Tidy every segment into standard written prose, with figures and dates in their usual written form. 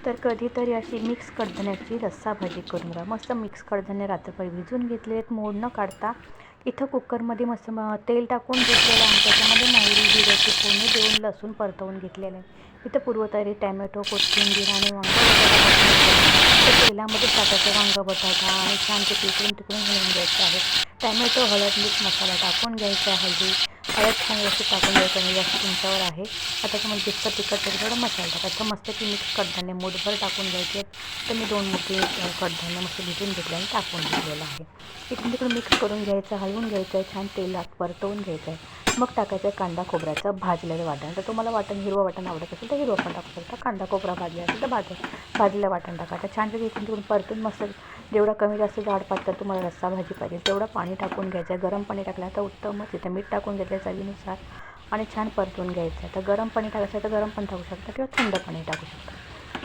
तर कधीतरी अशी मिक्स कडधान्याची रस्सा भाजी करून बघा. मस्त मिक्स कडधान्य रात्रभर भिजून घेतले आहेत, मोड न काढता. इथं कुकरमध्ये मस्त तेल टाकून घेतलेलं आहे. त्याच्यामध्ये मोहरी जिऱ्याची फोडणी देऊन लसूण परतवून घेतलेलं आहे. इथं पूर्वतयारी टॅमॅटो, कोथिंबीर आणि वांगा बटाटा तेलामध्ये टाकायचं. वांगा बटाटा आणि छानपैकी इकडून तिकडून घेऊन घ्यायचं आहे. टॅमॅटो, हळद, मीठ मसाला टाकून घ्यायचा आहे. हळद छान व्यवस्थित टाकून घ्यायचं आणि जास्त तुमच्यावर आहे. आता त्याच्यामध्ये जितकं तिखट तरी थोडं मसाला टाकायचं. मस्त की मिक्स कडधान्य मूठभर टाकून घ्यायचे. तर मी 2 मुठी कडधान्य मस्त भिजून घेतलं आणि टाकून घेतलेलं आहे. इकडून तिकडून मिक्स करून घ्यायचं, हलवून घ्यायचं आहे, छान तेलात परतवून घ्यायचं आहे. मग टाकायचं आहे कांदा खोबऱ्याचं भाजलेलं वाटण. तर तुम्हाला वाटण हिरवं वाटण आवडत असेल तर हिरवं पण टाकू शकता. कांदा खोबरा भाजला असेल तर भाजलेलं वाटण टाकायचं. छानपैकी इकडून तिकडून परतून मस्त जेवढा कमी जास्त जाड पातळ तुम्हाला रस्सा भाजी पाहिजे तेवढं पाणी टाकून घ्यायचं आहे. गरम पाणी टाकलं तर उत्तमच. इथं मीठ टाकून घेतलं चवीनुसार आणि छान परतून घ्यायचं आहे. तर गरम पाणी टाकायचं तर गरम पण टाकू शकता किंवा थंड पाणी टाकू शकता.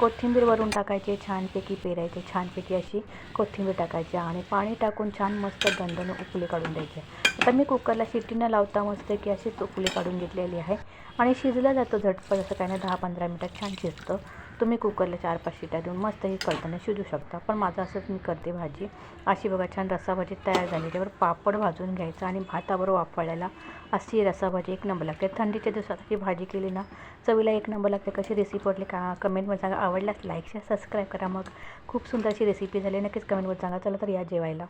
कोथिंबीर वरून टाकायची, छानपैकी पेरायची, छानपैकी अशी कोथिंबीर टाकायची आणि पाणी टाकून छान मस्त दणदणून उकळी काढून द्यायची. आता मी कुकरला शिट्टी न लावता मस्त की अशीच उकळी काढून घेतलेली आहे आणि शिजलं जातं झटपट. असं काही नाही, 10-15 मिनटात छान शिजतं. तुम्ही कुकरला 4-5 शिट्ट्या देऊन मस्त ही कडधान्य शिजू शकता. पण माझं असंच मी करते भाजी. अशी बघा छान रस्सा भाजी तयार झाली. त्यावर पापड भाजून घ्यायचा आणि भाताबरोबर वाफाळलेला अशी रस्सा भाजी एक नंबर लागते. थंडीच्या दिवसात ही भाजी केली ना चवीला एक नंबर लागते. कशी रेसिपी वाटली का कमेंटमध्ये सांगा. आवडल्यास लाईक शेअर सबस्क्राईब करा. मग खूप सुंदर अशी रेसिपी झाली, नक्कीच कमेंटमध्ये सांगा. चला तर या जेवायला.